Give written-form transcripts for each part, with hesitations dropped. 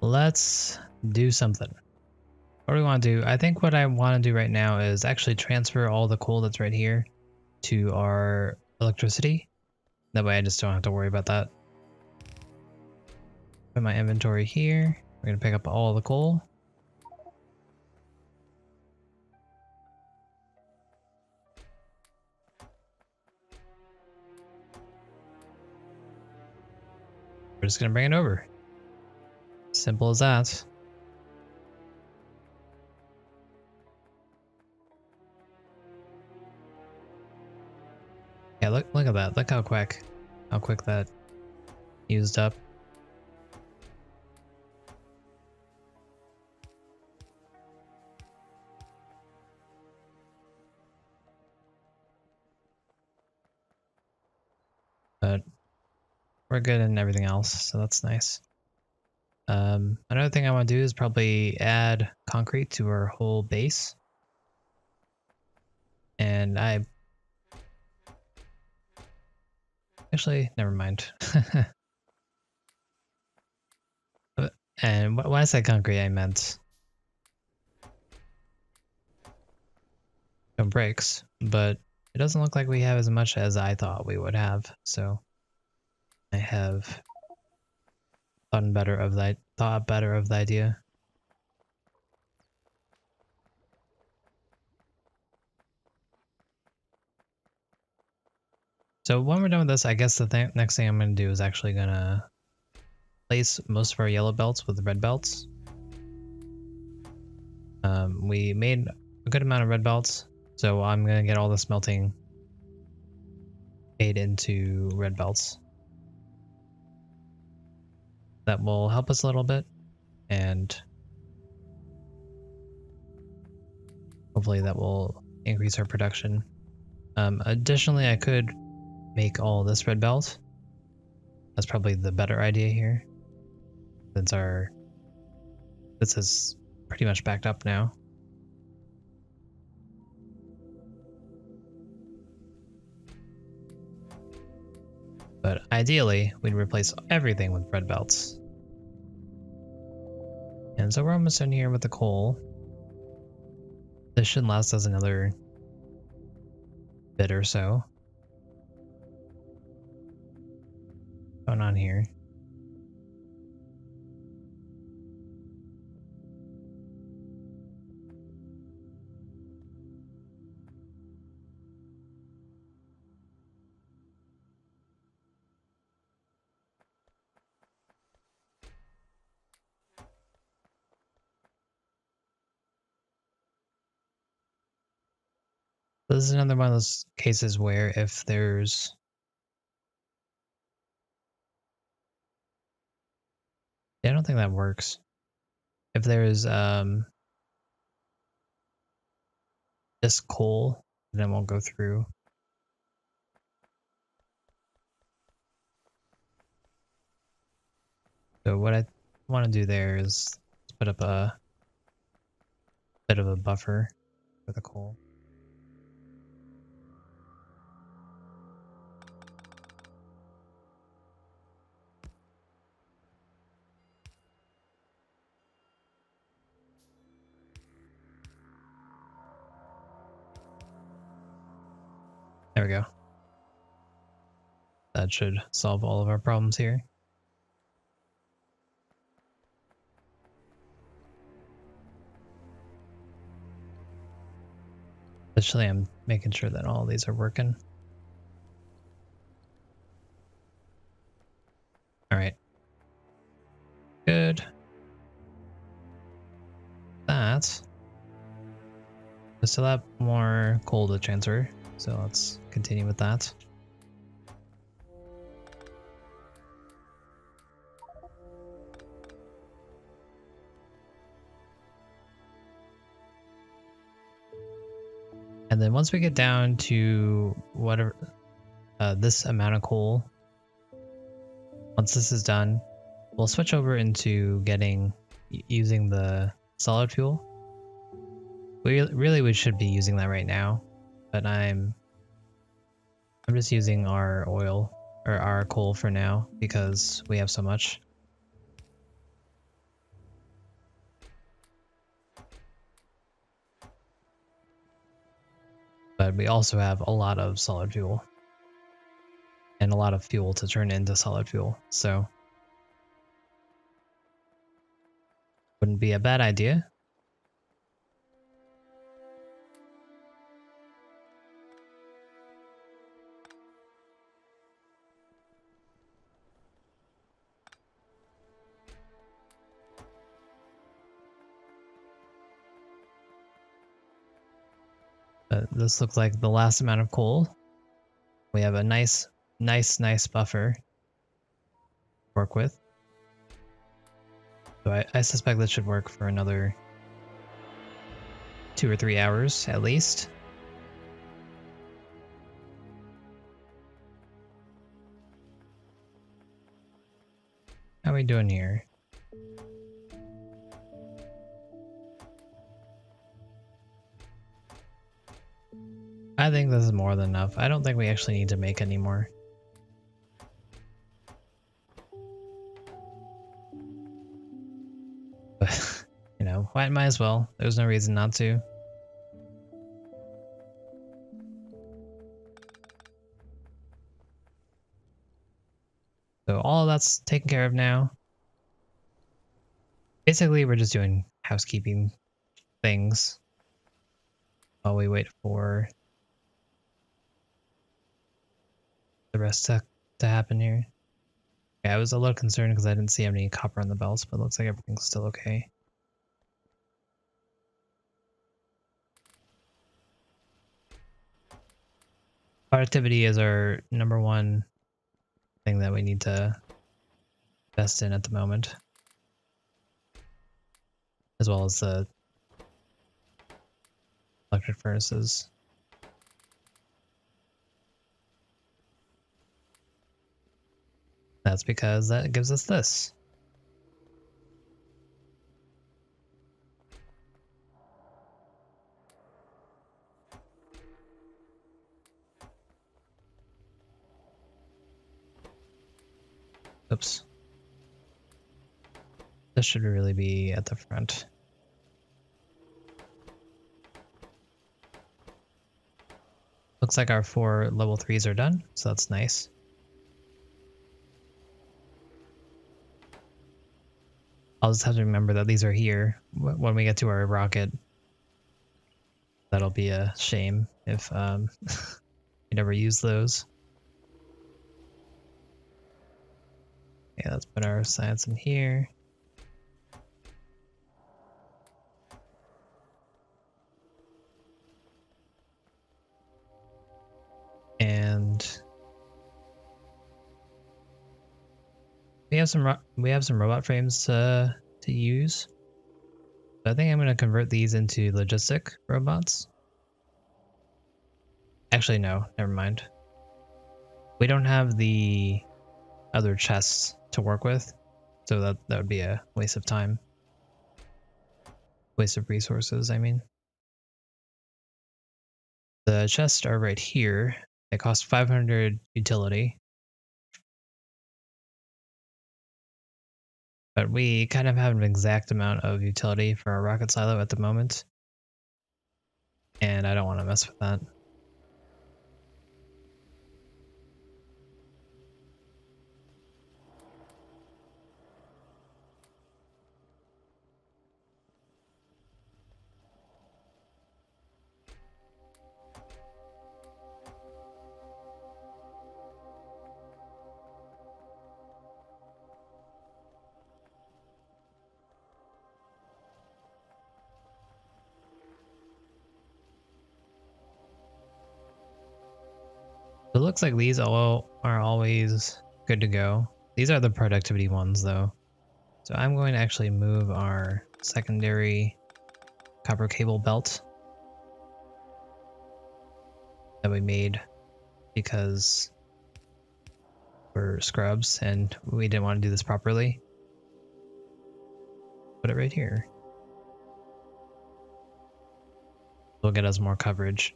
let's do something. What do we want to do? I think what I want to do right now is actually transfer all the coal that's right here to our electricity. That way I just don't have to worry about that. Put my inventory here. We're going to pick up all the coal. We're just going to bring it over. Simple as that. Yeah, look at that. Look how quick that used up. But we're good in everything else, so that's nice. Another thing I want to do is probably add concrete to our whole base. And actually, never mind. And when I said concrete, I meant no bricks, but it doesn't look like we have as much as I thought we would have, so I have thought better of the idea. So when we're done with this, I guess the next thing I'm going to do is actually going to place most of our yellow belts with red belts. We made a good amount of red belts, so I'm going to get all the smelting made into red belts. That will help us a little bit, and hopefully that will increase our production. Additionally, I could make all this red belt. That's probably the better idea here, since this is pretty much backed up now. But ideally, we'd replace everything with red belts. And so we're almost done here with the coal. This should last us another bit or so. What's going on here? This is another one of those cases where if there's I don't think that works. If there's this coal, then it won't go through. So what I want to do there is put up a bit of a buffer for the coal. There we go. That should solve all of our problems here. Especially I'm making sure that all these are working. All right. Good. That. We still have more coal to transfer, so let's continue with that. And then once we get down to whatever this amount of coal, once this is done, we'll switch over into using the solid fuel. We should be using that right now, but I'm just using our oil or our coal for now because we have so much. but we also have a lot of solid fuel and a lot of fuel to turn into solid fuel. So wouldn't be a bad idea. But this looks like the last amount of coal. We have a nice buffer to work with. So I suspect this should work for another 2 or 3 hours at least. How are we doing here? I think this is more than enough. I don't think we actually need to make any more. But, you know, might as well. There's no reason not to. So all that's taken care of now. Basically, we're just doing housekeeping things while we wait for the rest to happen here. Yeah, I was a little concerned because I didn't see any copper on the belts, but it looks like everything's still okay. Productivity is our #1 thing that we need to invest in at the moment, as well as the electric furnaces. That's because that gives us this. Oops. This should really be at the front. Looks like our 4 level 3s are done, so that's nice. I'll just have to remember that these are here when we get to our rocket. That'll be a shame if we never use those. Okay, let's put our science in here. And we have some robot frames to use. So I think I'm going to convert these into logistic robots. Actually, no, never mind. We don't have the other chests to work with, so that would be a waste of time. Waste of resources, I mean. The chests are right here. They cost 500 utility. But we kind of have an exact amount of utility for our rocket silo at the moment. And I don't want to mess with that. It looks like these all are always good to go. These are the productivity ones though. So I'm going to actually move our secondary copper cable belt that we made because we're scrubs and we didn't want to do this properly. Put it right here. It'll get us more coverage.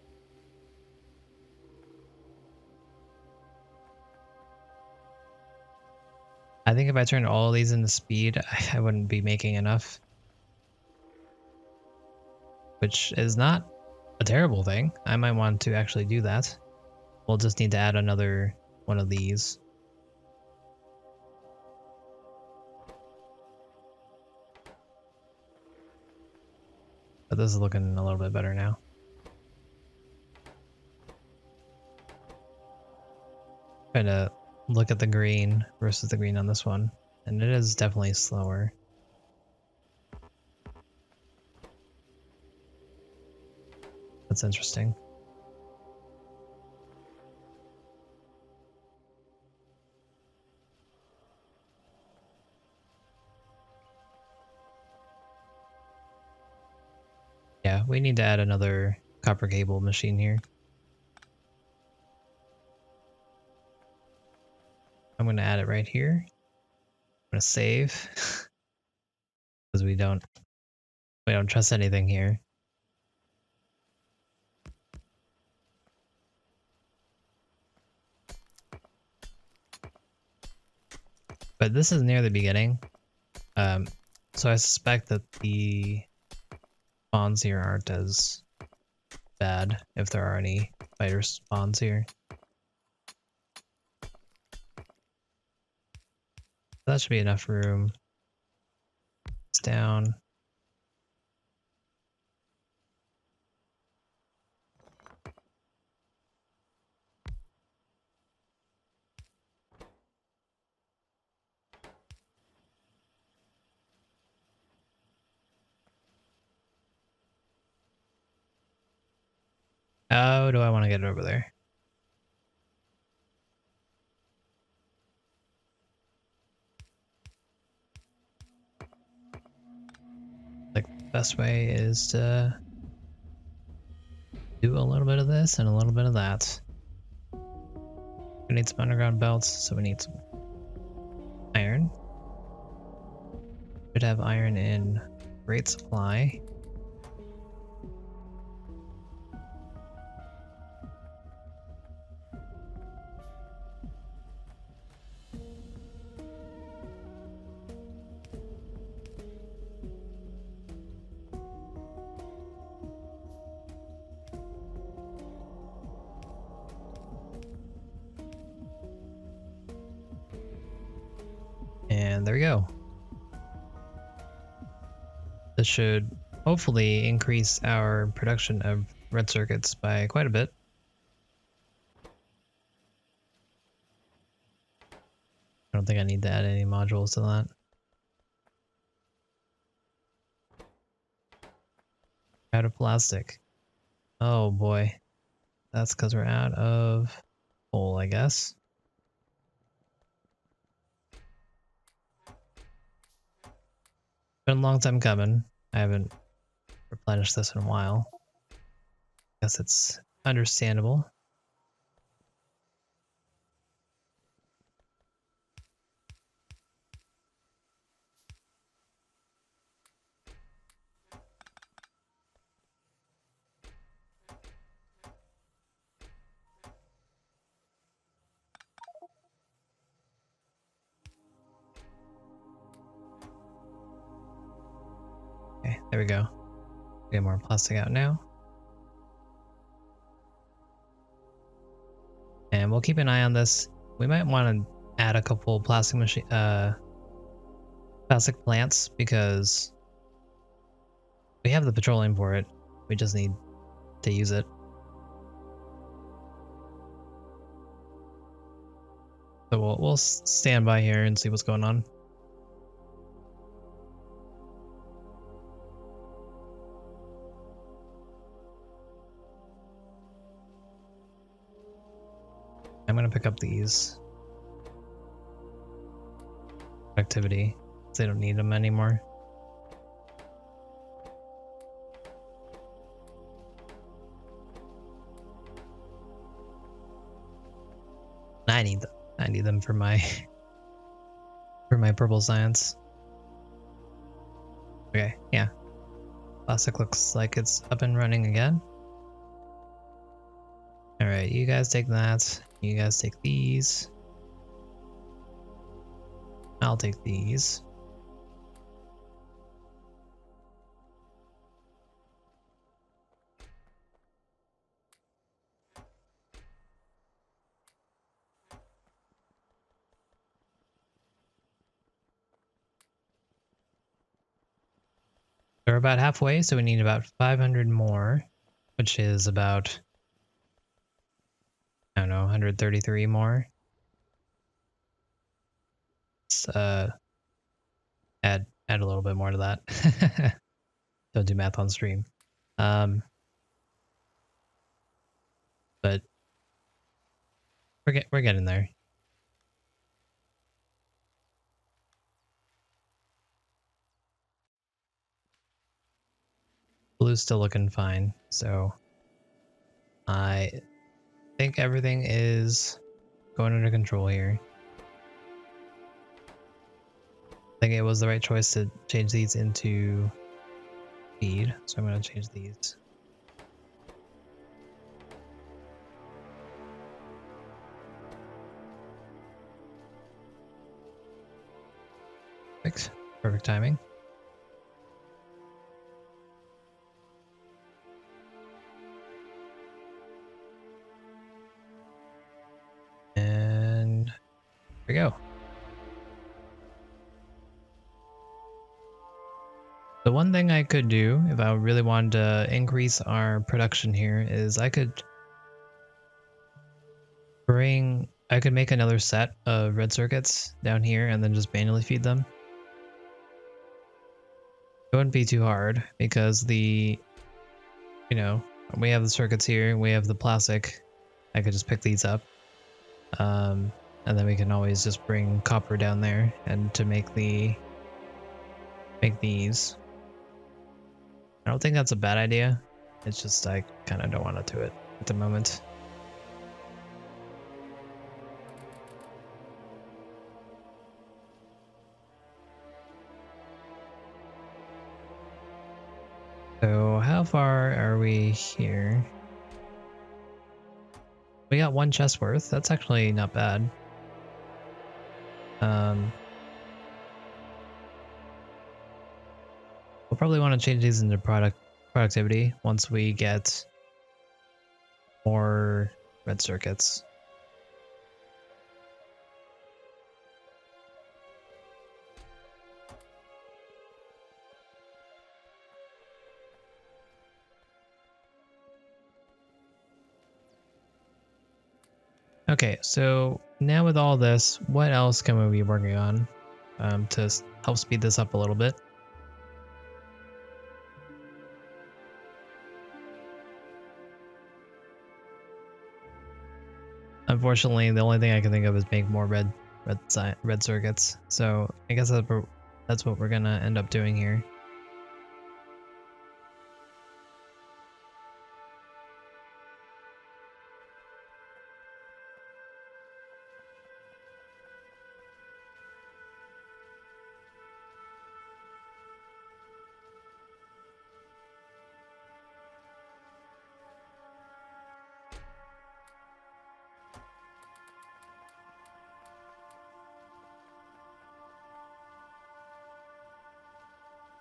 I think if I turned all these into speed, I wouldn't be making enough. Which is not a terrible thing. I might want to actually do that. We'll just need to add another one of these. But this is looking a little bit better now. Try to look at the green versus the green on this one, and it is definitely slower. That's interesting. Yeah, we need to add another copper cable machine here. I'm going to add it right here. I'm going to save because we don't trust anything here. But this is near the beginning. So I suspect that the spawns here aren't as bad if there are any spider spawns here. That should be enough room. It's down. How do I want to get it over there? Like, the best way is to do a little bit of this and a little bit of that. We need some underground belts, so we need some iron. Should have iron in great supply. And there we go. This should hopefully increase our production of red circuits by quite a bit. I don't think I need to add any modules to that. Out of plastic. Oh boy. That's because we're out of coal, I guess. Been a long time coming. I haven't replenished this in a while. Guess it's understandable. Okay, there we go. Get more plastic out now. And we'll keep an eye on this. We might want to add a couple plastic plastic plants because we have the petroleum for it. We just need to use it. So we'll stand by here and see what's going on. I'm gonna pick up these activity. They don't need them anymore. I need them. I need them for my purple science. Okay, yeah. Plastic looks like it's up and running again. Alright, you guys take that. You guys take these. I'll take these. We're about halfway, so we need about 500 more, which is about, I don't know, 133 more. Let's add a little bit more to that. Don't do math on stream. But we're getting there. Blue's still looking fine, so I think everything is going under control here. I think it was the right choice to change these into speed, so I'm going to change these. Perfect timing. And here we go. The one thing I could do if I really wanted to increase our production here is I could make another set of red circuits down here and then just manually feed them. It wouldn't be too hard because we have the circuits here, we have the plastic. I could just pick these up. And then we can always just bring copper down there and to make these. I don't think that's a bad idea. It's just I kind of don't want to do it at the moment. So how far are we here? We got one chest worth. That's actually not bad. We'll probably want to change these into productivity once we get more red circuits. Okay, so now with all this, what else can we be working on to help speed this up a little bit? Unfortunately, the only thing I can think of is make more red circuits. So I guess that's what we're gonna end up doing here.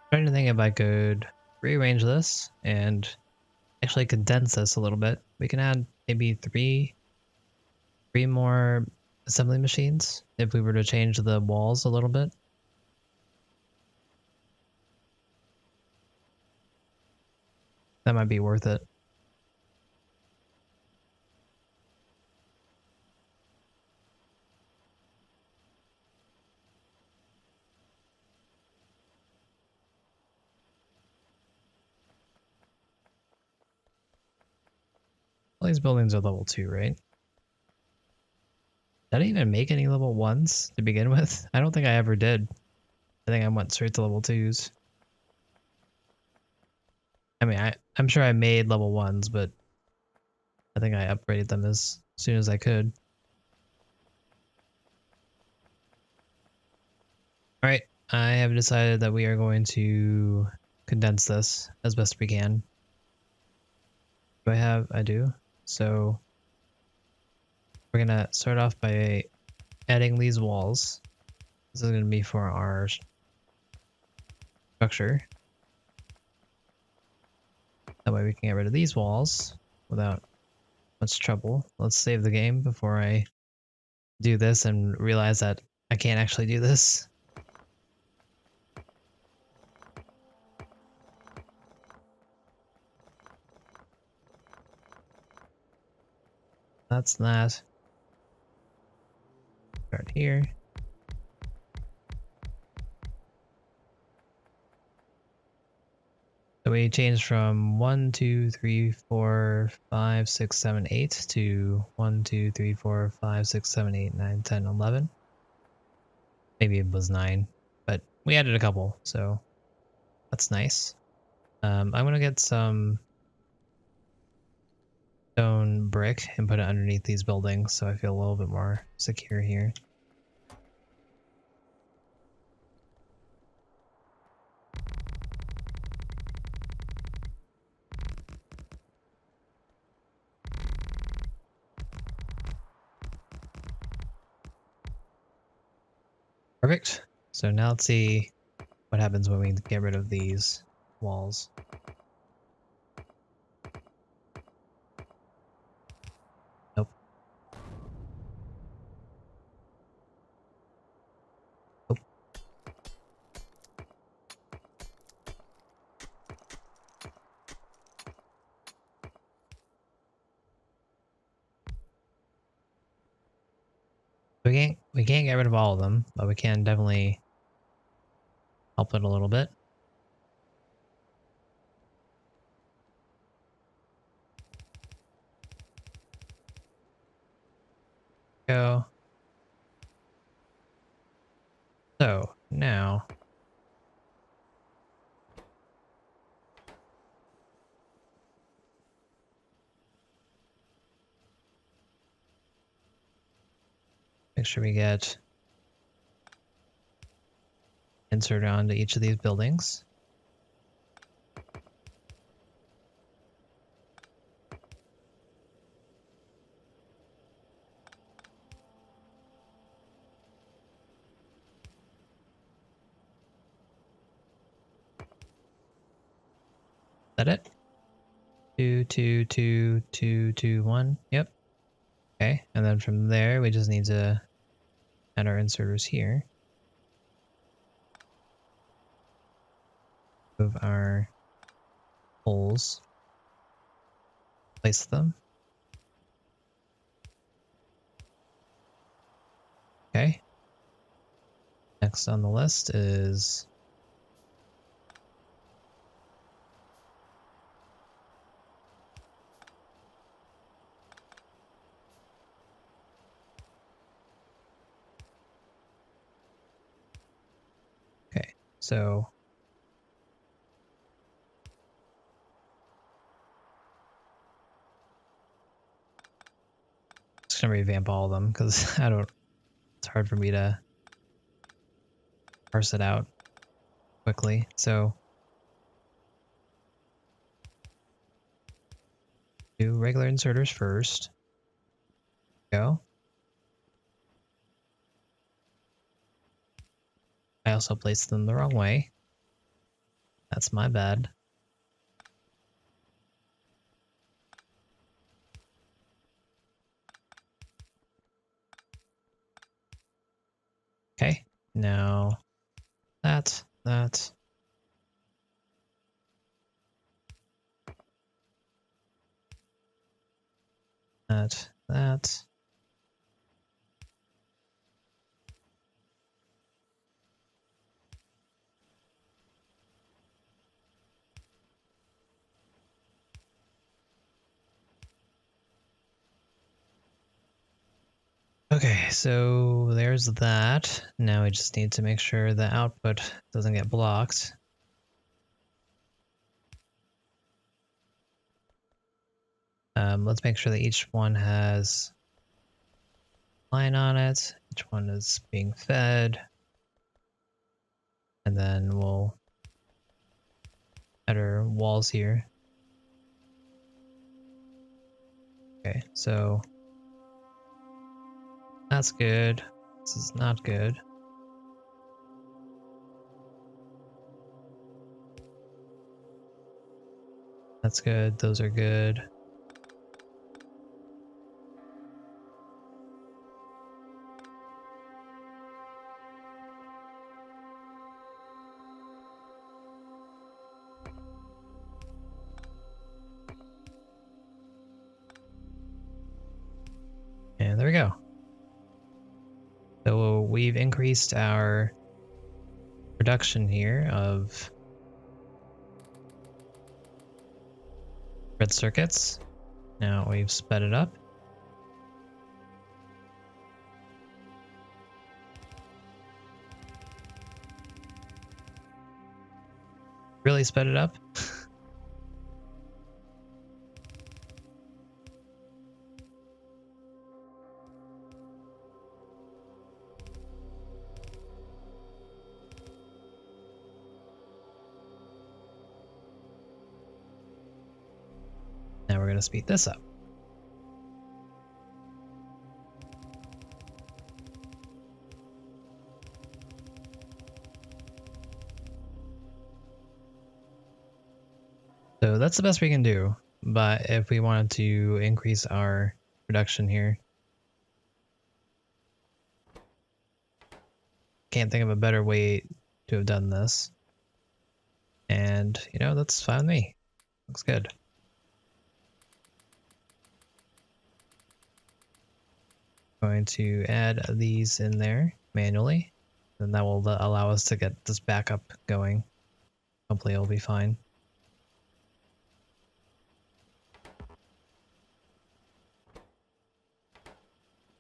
Trying to think if I could rearrange this and actually condense this a little bit. We can add maybe three more assembly machines if we were to change the walls a little bit. That might be worth it. All these buildings are level 2, right? Did I even make any level 1s to begin with? I don't think I ever did. I think I went straight to level 2s. I mean, I'm sure I made level 1s, but I think I upgraded them as soon as I could. Alright, I have decided that we are going to condense this as best we can. I do. So we're gonna start off by adding these walls. This is gonna be for our structure. That way we can get rid of these walls without much trouble. Let's save the game before I do this and realize that I can't actually do this. That's that. Start here. So we changed from 1, 2, 3, 4, 5, 6, 7, 8 to 1, 2, 3, 4, 5, 6, 7, 8, 9, 10, 11. Maybe it was 9, but we added a couple, so that's nice. I'm gonna get some stone brick and put it underneath these buildings so I feel a little bit more secure here. Perfect. So now let's see what happens when we get rid of these walls. Nope. Nope. We can't get rid of all of them, but we can definitely help it a little bit. Go. So now make sure we get inserted onto each of these buildings. Is that it? 2, 2, 2, 2, 2, 1. Yep. Okay, and then from there we just need to add our inserters here. Move our holes. Place them. Okay. Next on the list is okay. So just gonna revamp all of them because I don't. It's hard for me to parse it out quickly. So do regular inserters first. Go. I also placed them the wrong way. That's my bad. Okay. Now that. That. Okay, so there's that. Now we just need to make sure the output doesn't get blocked. Let's make sure that each one has a line on it. Each one is being fed. And then we'll add our walls here. Okay, so that's good. This is not good. That's good. Those are good. And there we go. So we've increased our production here of red circuits. Now we've sped it up. Really sped it up. Now we're going to speed this up. So that's the best we can do. But if we wanted to increase our production here, can't think of a better way to have done this. And, you know, that's fine with me. Looks good. Going to add these in there manually. Then that will allow us to get this backup going. Hopefully it'll be fine.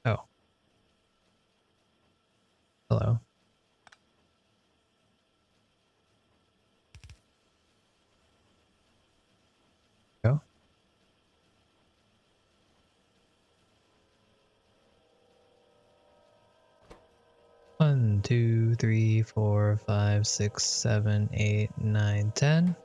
Oh. Hello. Go. One, 2, 3, 4, 5, 6, 7, 8, 9, 10.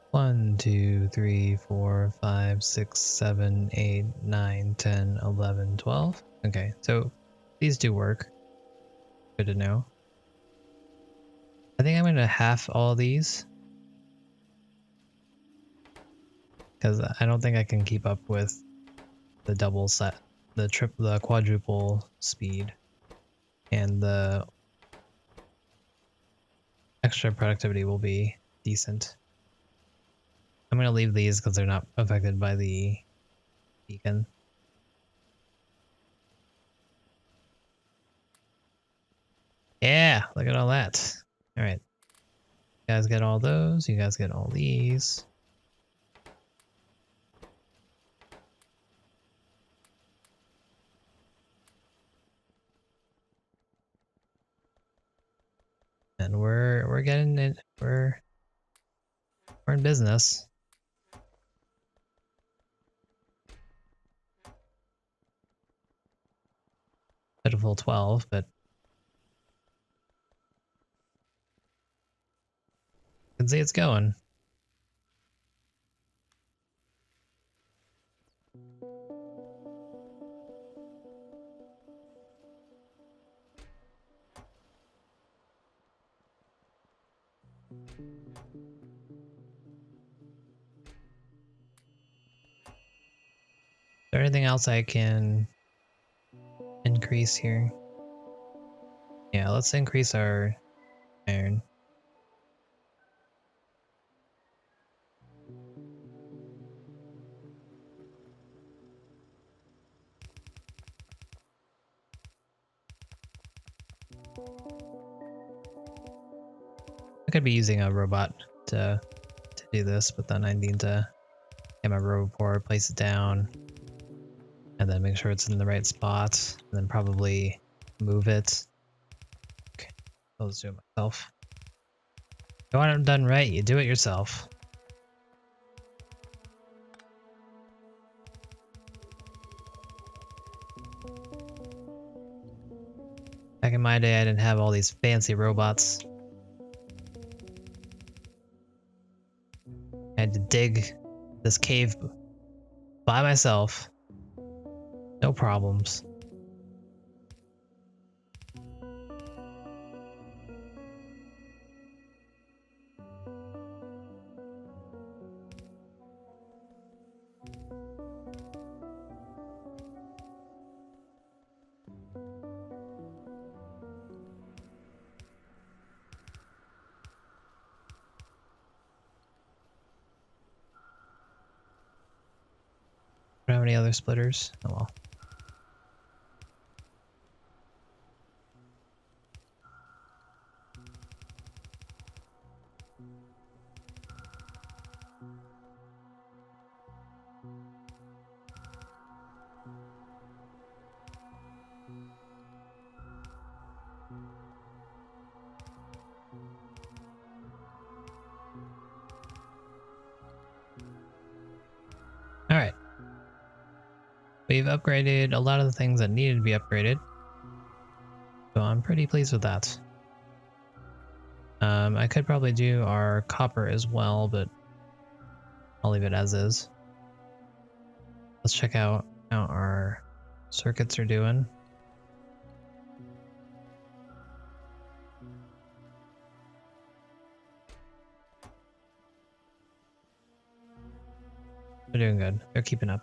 1, 2, 3, 4, 5, 6, 7, 8, 9, 10, 11, 12. Okay, so these do work. Good to know. I think I'm going to half all these, because I don't think I can keep up with the double set, the quadruple speed, and the extra productivity will be decent. I'm going to leave these because they're not affected by the beacon. Yeah, look at all that. All right. You guys get all those. You guys get all these. And we're getting it. We're in business. Pitiful 12, but you can see it's going. Is there anything else I can increase here? Yeah, let's increase our iron. I could be using a robot to do this, but then I need to get my roboport, place it down, and then make sure it's in the right spot, and then probably move it. Okay, I'll just do it myself. If you want it done right, you do it yourself. Back in my day, I didn't have all these fancy robots. I had to dig this cave by myself. No problems. many other splitters. Oh well. Alright. We've upgraded a lot of the things that needed to be upgraded. So I'm pretty pleased with that. I could probably do our copper as well, but I'll leave it as is. Let's check out how our circuits are doing. They're doing good. They're keeping up.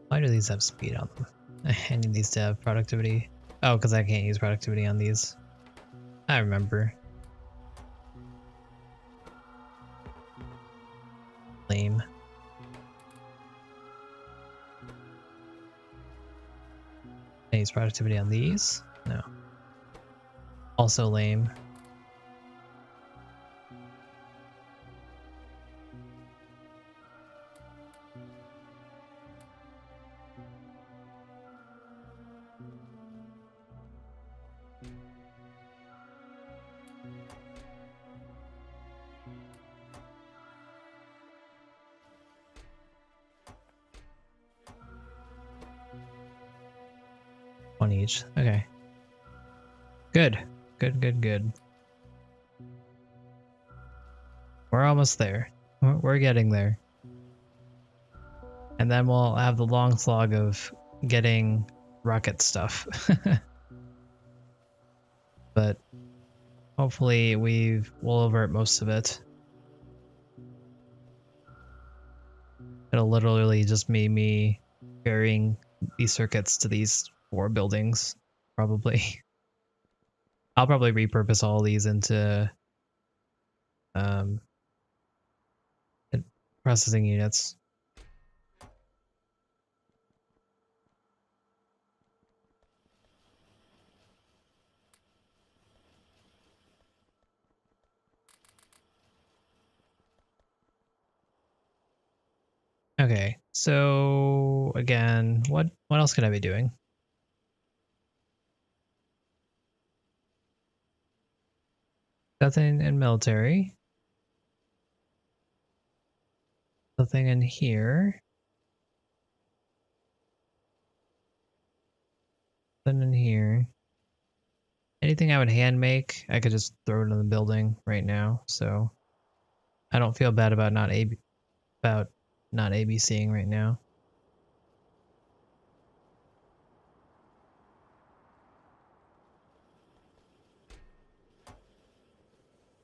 Why do these have speed on them? I need these to have productivity. Oh, because I can't use productivity on these. I remember. Lame. Can I use productivity on these? No. Also lame. One each. Okay. Good. Good. We're almost there. We're getting there. And then we'll have the long slog of getting rocket stuff. But hopefully we'll avert most of it. It'll literally just be me carrying these circuits to these 4 buildings, probably. I'll probably repurpose all these into processing units. Okay, so again, what else could I be doing? Nothing in military. Nothing in here. Nothing in here. Anything I would hand make, I could just throw it in the building right now. So I don't feel bad about not ABCing right now.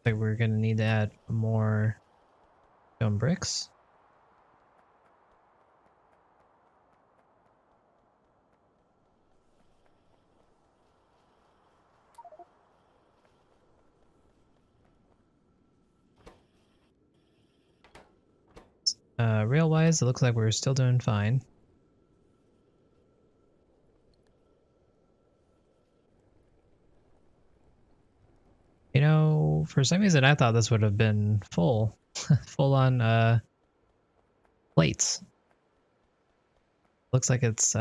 Like we're gonna need to add more stone bricks. Rail-wise, it looks like we're still doing fine. You know, for some reason I thought this would have been full on plates. Looks like it's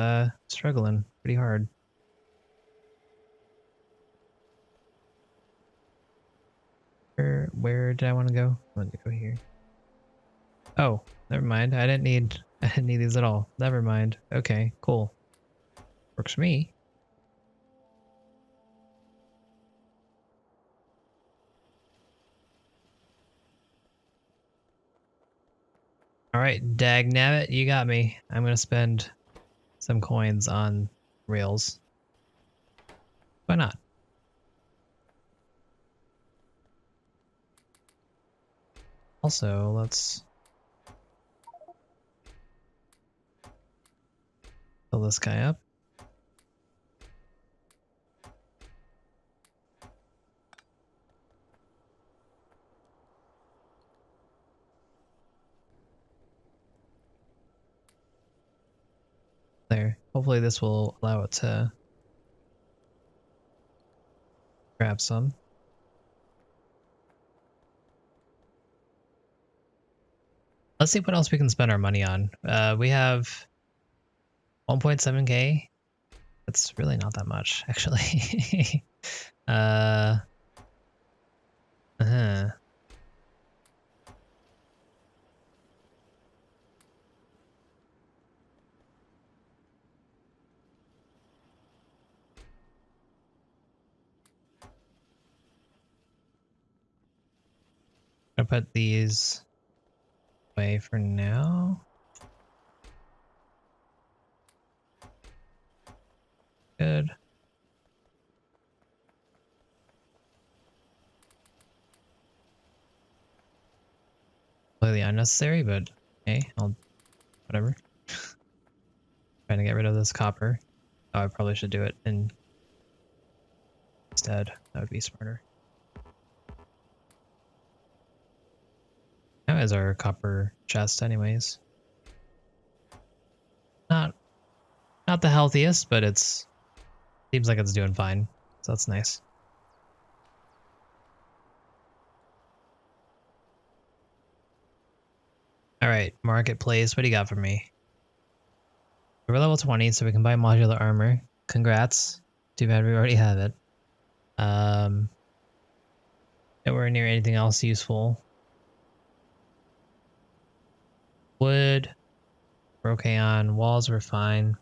struggling pretty hard. Where did I want to go? I want to go here. Oh, never mind. I didn't need these at all. Never mind. Okay, cool. Works for me. All right, dagnabbit, you got me. I'm gonna spend some coins on rails. Why not? Also, let's fill this guy up. There. Hopefully this will allow it to grab some. Let's see what else we can spend our money on. We have 1.7k. That's really not that much, actually. uh, uh-huh. I'm gonna put these away for now. Good. Completely unnecessary, but hey, I'll whatever. Trying to get rid of this copper. Oh, I probably should do it instead. That would be smarter. How is our copper chest, anyways? Not the healthiest, but it's seems like it's doing fine, so that's nice. All right, marketplace. What do you got for me? We're level 20, so we can buy modular armor. Congrats. Too bad we already have it. Nowhere near anything else useful. Wood. We're okay on. Walls were fine.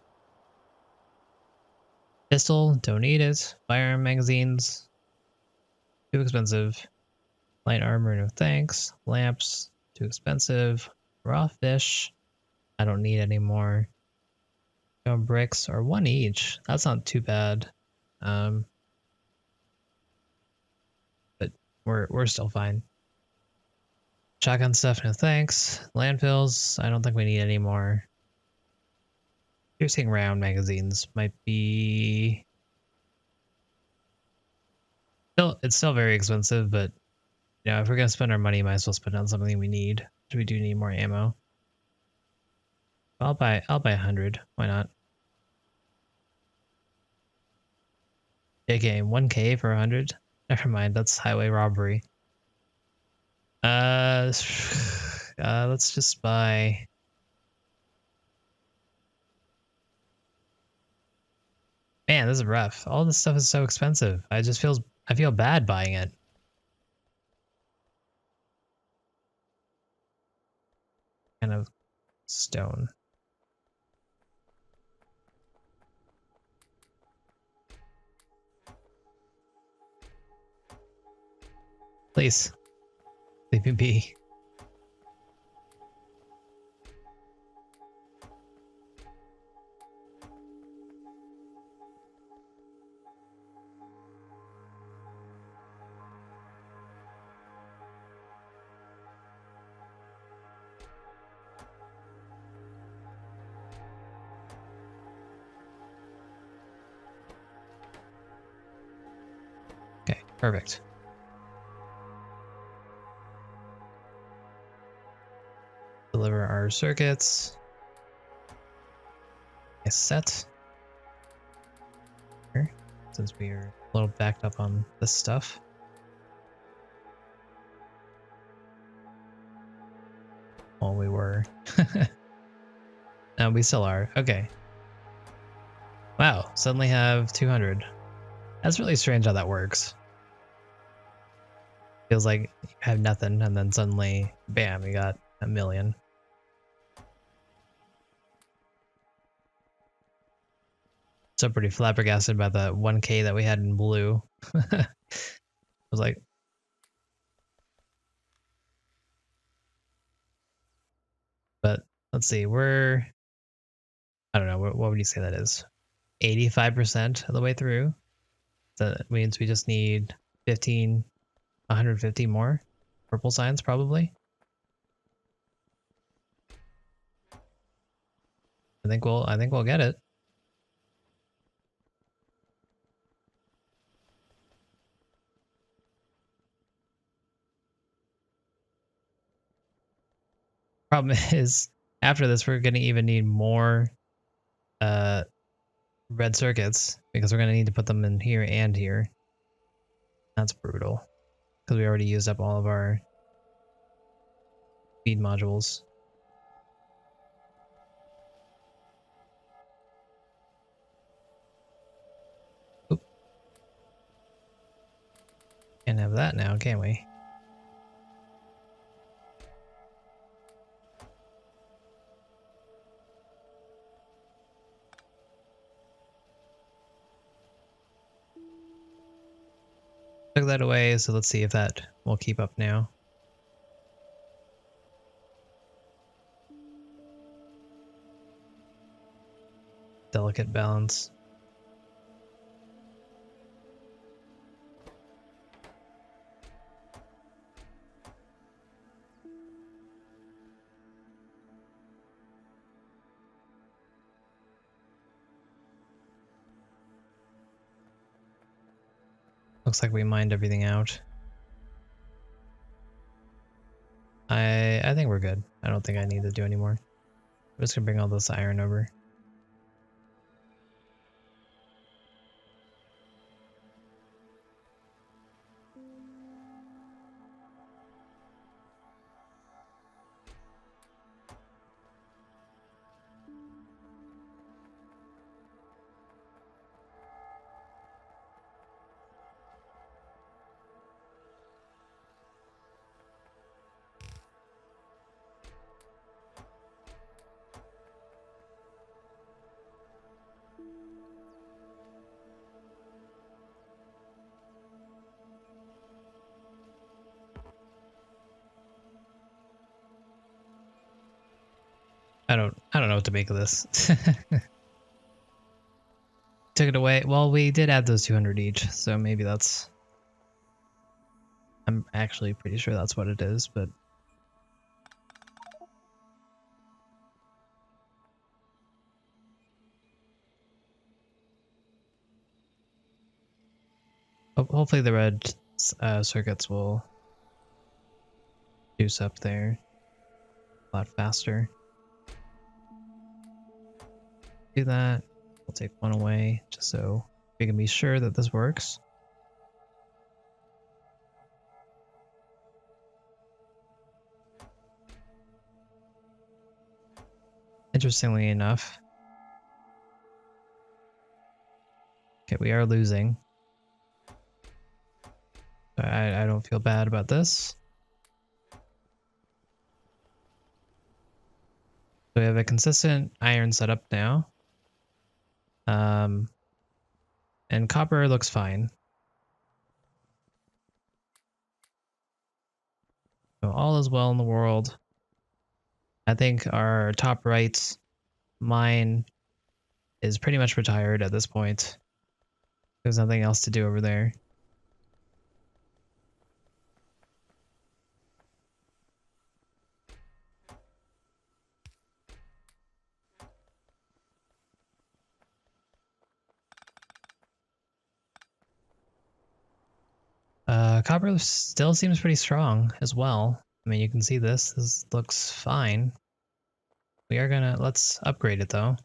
Pistol, don't need it. Firearm magazines. Too expensive. Light armor, no thanks. Lamps, too expensive. Raw fish. I don't need any more. No bricks, or one each. That's not too bad. But we're still fine. Shotgun stuff, no thanks. Landfills, I don't think we need any more. Piercing round magazines might be it's still very expensive, but you know, if we're gonna spend our money, might as well spend it on something we need. We do need more ammo. I'll buy 100. Why not? JK, 1k for 100? Never mind, that's highway robbery. Let's just buy. Man, this is rough. All this stuff is so expensive. I feel bad buying it. Kind of stone. Please. Leave me be. Okay, perfect. Deliver our circuits. Nice set. Here, since we're a little backed up on this stuff. Well, we were. No, we still are. Okay. Wow, suddenly have 200. That's really strange how that works. Feels like you have nothing and then suddenly, bam, you got 1,000,000. So pretty flabbergasted by the 1k that we had in blue. I was like, but let's see, I don't know, what would you say that is? 85% of the way through. That means we just need 150 more purple signs probably. I think we'll get it. Problem is, after this, we're gonna even need more uh red circuits because we're gonna need to put them in here and here. That's brutal because we already used up all of our feed modules. Oop. Can't have that now, can we? Took that away, so let's see if that will keep up now. Delicate balance. Looks like we mined everything out. I think we're good. I don't think I need to do any more. I'm just gonna bring all this iron over. I don't know what to make of this. Took it away. Well, we did add those 200 each, so maybe that's... I'm actually pretty sure that's what it is, but... Hopefully the red circuits will juice up there a lot faster. Do that. We'll take one away just so we can be sure that this works. Interestingly enough, okay, we are losing. I don't feel bad about this. So we have a consistent iron setup now. And copper looks fine. So all is well in the world. I think our top right mine is pretty much retired at this point. There's nothing else to do over there. Copper still seems pretty strong as well. I mean, you can see this. This looks fine. We are gonna... Let's upgrade it, though.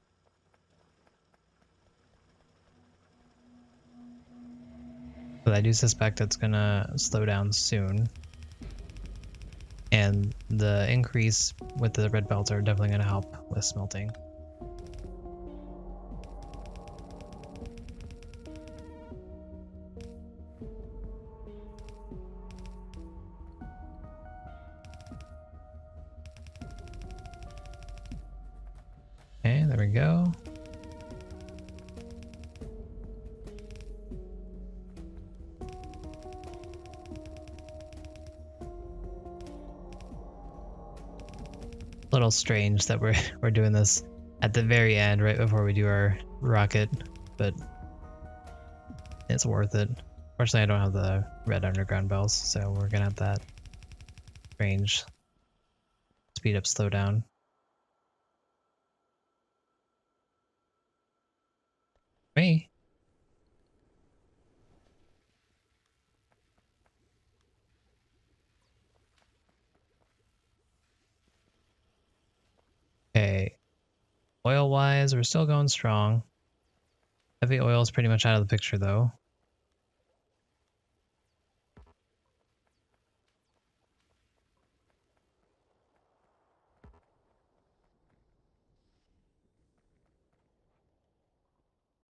But I do suspect it's gonna slow down soon. And the increase with the red belts are definitely gonna help with smelting. Okay, there we go. A little strange that we're doing this at the very end, right before we do our rocket, but it's worth it. Fortunately, I don't have the red underground bells, so we're gonna have that strange speed up, slow down. Okay, oil-wise, we're still going strong. Heavy oil is pretty much out of the picture, though.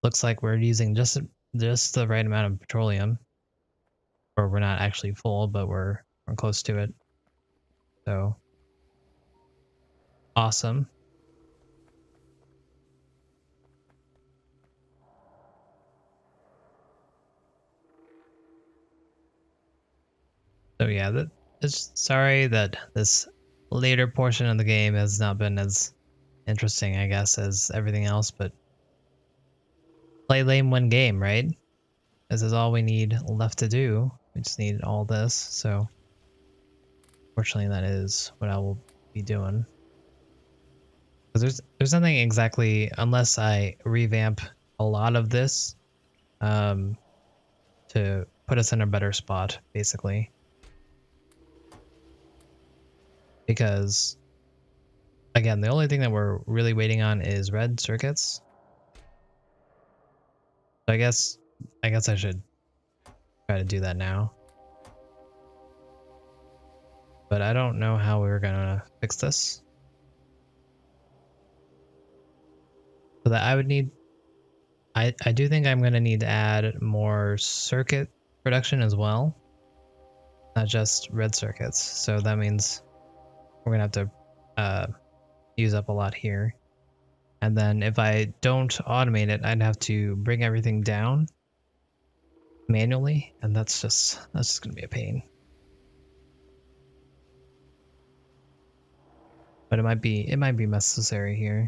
Looks like we're using just the right amount of petroleum. Or we're not actually full, but we're close to it. So awesome. So yeah, it's sorry that this later portion of the game has not been as interesting, I guess, as everything else, but play lame one game, right? This is all we need left to do. We just need all this, so fortunately that is what I will be doing. Because there's nothing exactly, unless I revamp a lot of this, to put us in a better spot, basically. Because again, the only thing that we're really waiting on is red circuits. So I guess I should try to do that now. But I don't know how we're gonna fix this. So that I would need, I do think I'm gonna need to add more circuit production as well. Not just red circuits. So that means we're gonna have to use up a lot here. And then if I don't automate it, I'd have to bring everything down manually, and that's just gonna be a pain. But it might be necessary here.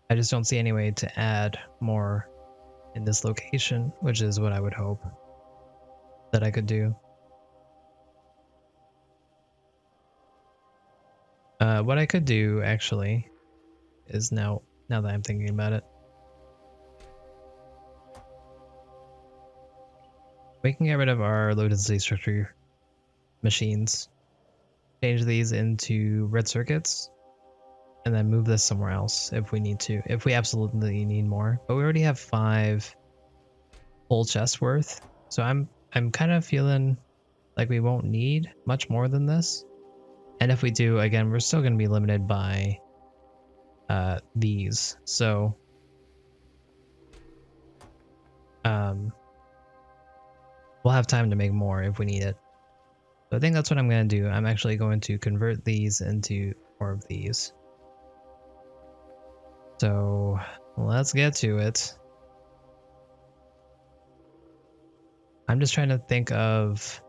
I just don't see any way to add more in this location, which is what I would hope that I could do. What I could do actually is now that I'm thinking about it, we can get rid of our low density structure machines, change these into red circuits, and then move this somewhere else if we need to, if we absolutely need more. But we already have 5 full chests worth, so I'm kind of feeling like we won't need much more than this. And if we do, again, we're still going to be limited by these. So we'll have time to make more if we need it. So I think that's what I'm going to do. I'm actually going to convert these into more of these. So let's get to it. I'm just trying to think of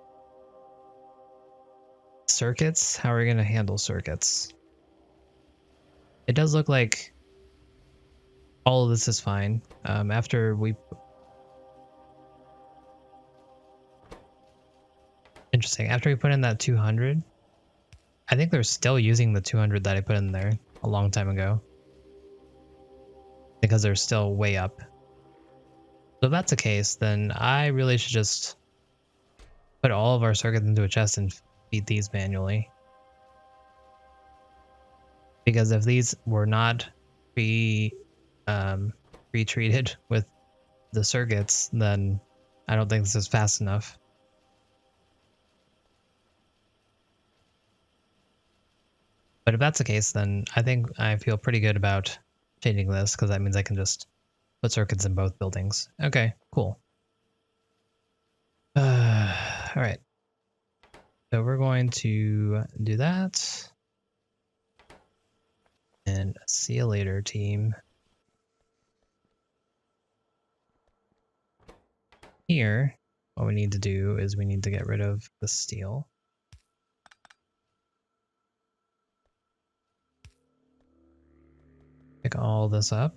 circuits. How are we going to handle circuits? It does look like all of this is fine. After we... Interesting. After we put in that 200, I think they're still using the 200 that I put in there a long time ago. Because they're still way up. So if that's the case, then I really should just put all of our circuits into a chest and feed these manually. Because if these were not pre-treated with the circuits, then I don't think this is fast enough. But if that's the case, then I think I feel pretty good about changing this, because that means I can just put circuits in both buildings. Okay, cool. All right. So we're going to do that. And see you later, team. Here, what we need to do is we need to get rid of the steel. Pick all this up.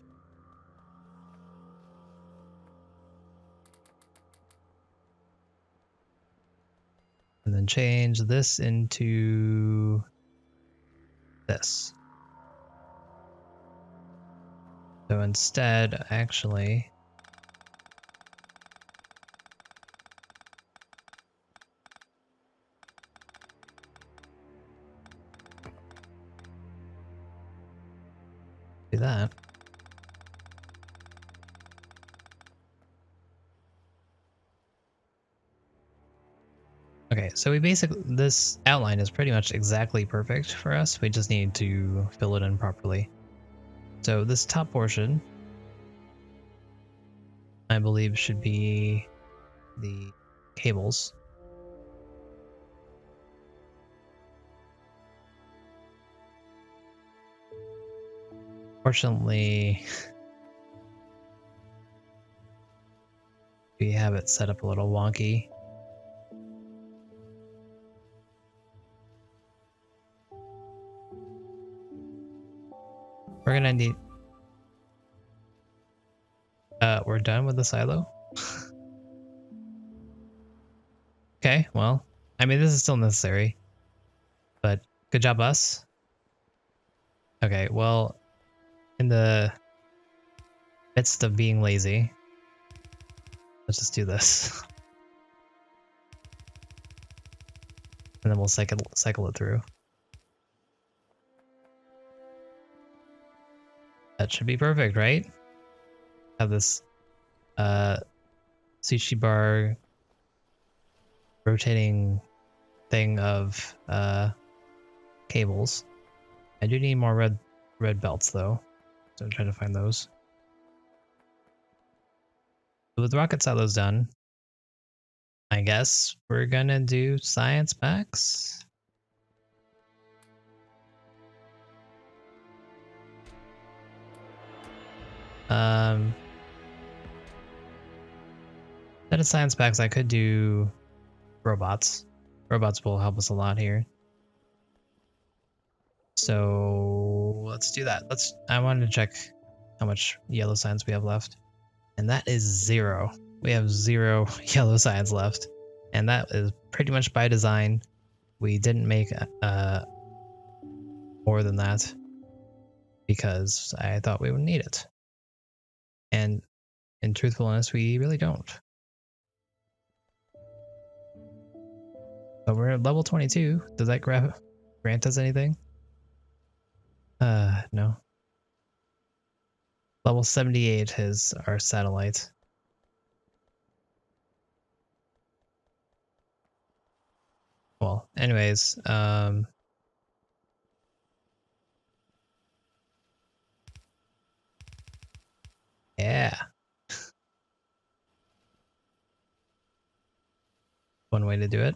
And then change this into this. So instead, actually, Do that. Okay, so we basically, this outline is pretty much exactly perfect for us. We just need to fill it in properly. So this top portion, I believe, should be the cables. Fortunately, we have it set up a little wonky. We're gonna need... we're done with the silo? Okay, well, I mean, this is still necessary, but good job us. Okay, well, in the midst of being lazy, let's just do this. And then we'll cycle it through. That should be perfect, right? Have this sushi bar rotating thing of cables. I do need more red belts though, so I'm trying to find those. So with rocket silos done, I guess we're gonna do science packs. Instead of science packs, I could do robots. Robots will help us a lot here. So let's do that. I wanted to check how much yellow science we have left. And that is 0. We have 0 yellow science left. And that is pretty much by design. We didn't make more than that because I thought we would need it. And in truthfulness, we really don't. So we're at level 22. Does that grant us anything? No. Level 78 is our satellite. Well, anyways, yeah. One way to do it.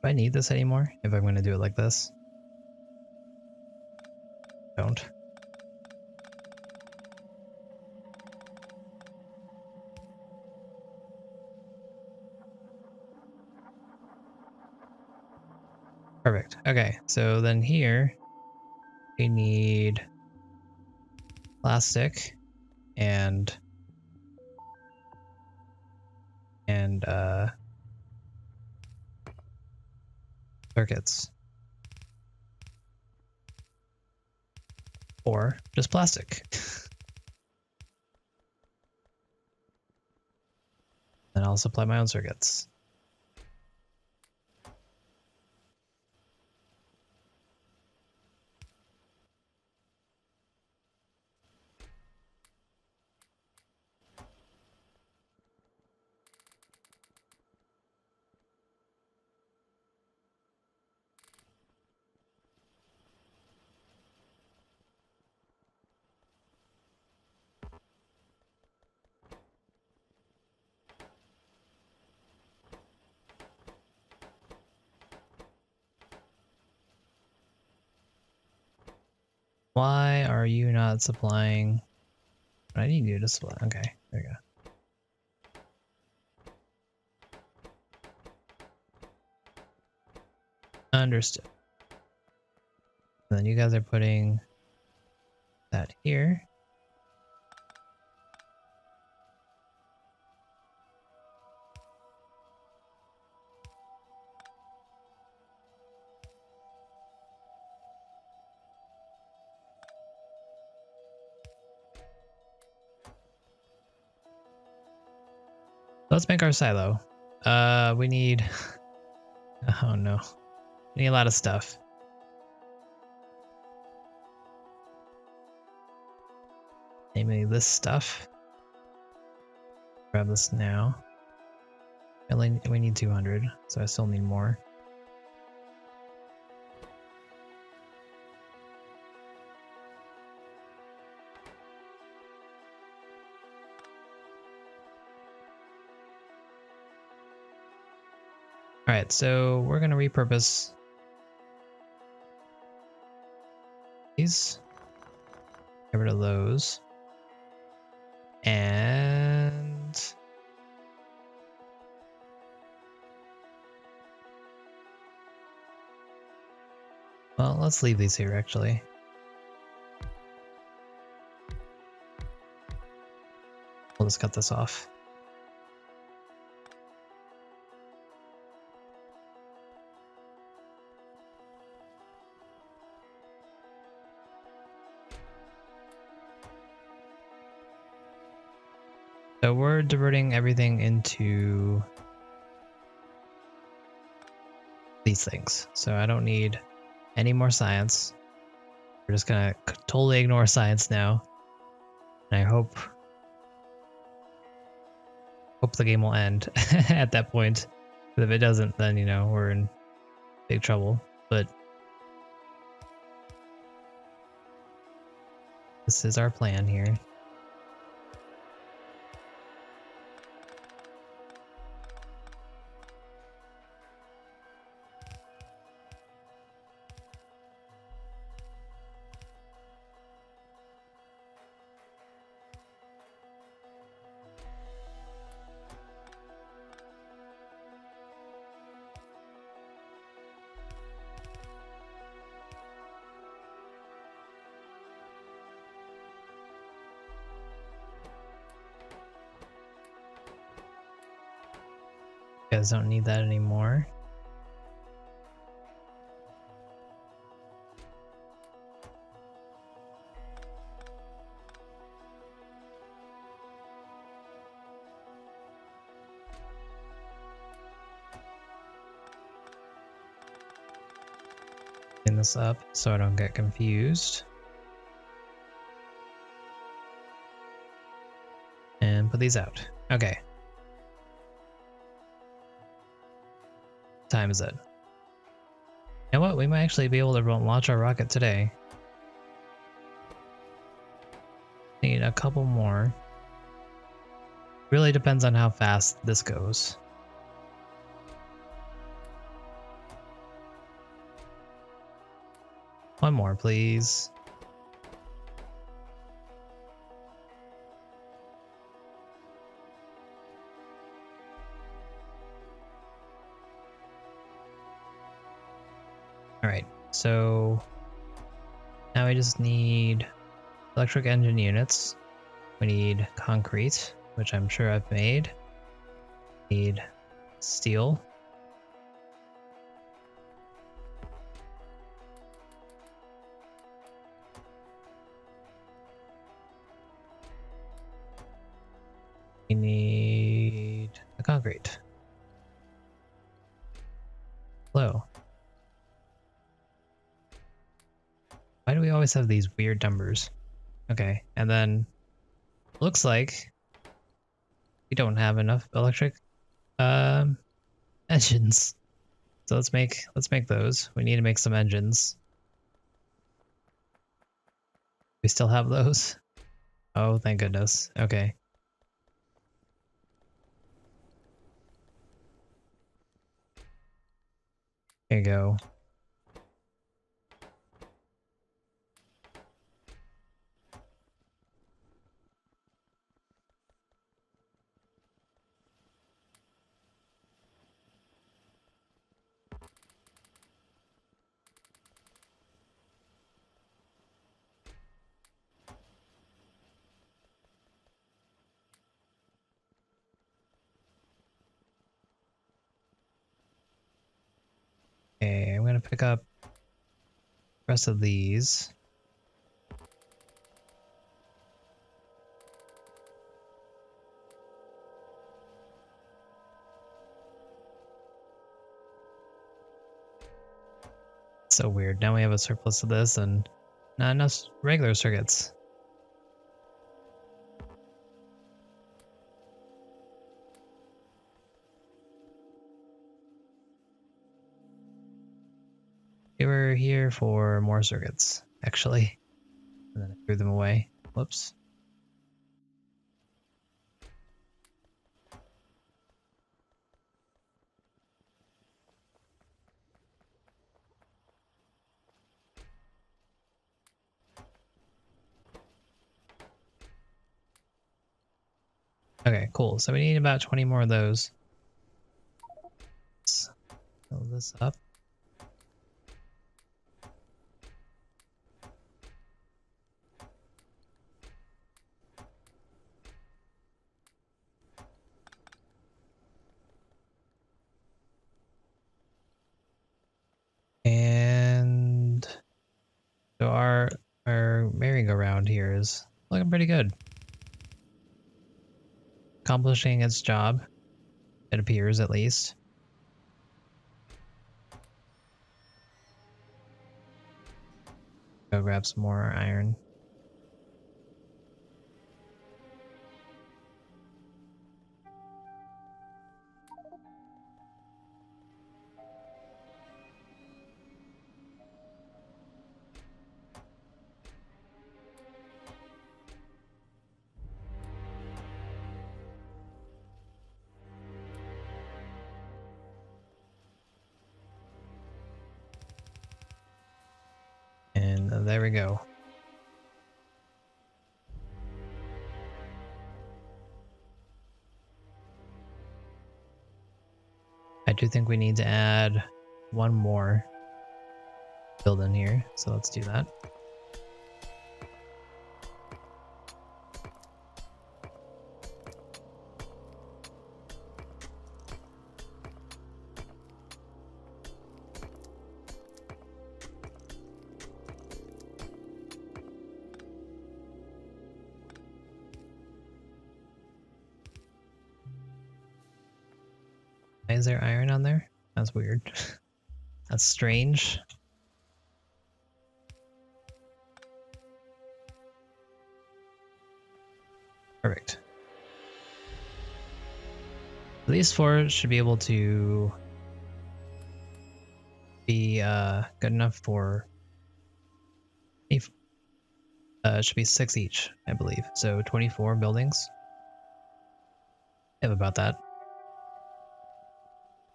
Do I need this anymore if I'm going to do it like this? Don't. Perfect. Okay, so then here we need plastic and circuits, or just plastic. And I'll supply my own circuits. Why are you not supplying? I need you to supply. Okay, there you go. Understood. And then you guys are putting that here. Let's make our silo. We need, oh no, we need a lot of stuff. Namely this stuff. Grab this now. We need 200, so I still need more. Alright, so we're gonna repurpose these. Get rid of those. And well, let's leave these here actually. We'll just cut this off. So we're diverting everything into these things. So I don't need any more science. We're just gonna totally ignore science now. And I hope the game will end at that point. But if it doesn't, then you know, we're in big trouble. But this is our plan here. You guys don't need that anymore. Clean this up so I don't get confused. And put these out. Okay. What time is it? You know what? We might actually be able to launch our rocket today. Need a couple more. Really depends on how fast this goes. One more, please. Alright, so now we just need electric engine units. We need concrete, which I'm sure I've made. We need steel. We need the concrete. Hello. Why do we always have these weird numbers? Okay, and then looks like we don't have enough electric engines. So let's make those. We need to make some engines. We still have those? Oh, thank goodness. Okay. There you go. Okay, I'm gonna pick up the rest of these. So weird. Now we have a surplus of this and not enough regular circuits. We were here for more circuits, actually. And then I threw them away. Whoops. Okay, cool. So we need about 20 more of those. Let's fill this up. And so our merry-go-round here is looking pretty good. Accomplishing its job, it appears at least. Go grab some more iron. And there we go. I do think we need to add one more building here, so let's do that. Why is there iron on there? That's weird. That's strange. Perfect. These four should be able to be good enough for it should be 6 each, I believe. So 24 buildings. I have about that.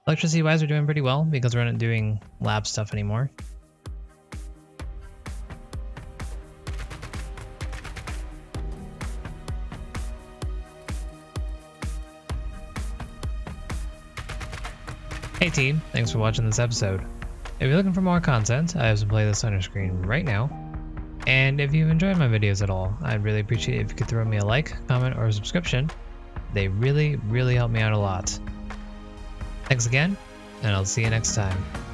Electricity wise, we're doing pretty well because we're not doing lab stuff anymore. Hey team, thanks for watching this episode. If you're looking for more content, I have some playlists on your screen right now. And if you've enjoyed my videos at all, I'd really appreciate it if you could throw me a like, comment, or a subscription. They really help me out a lot. Thanks again, and I'll see you next time.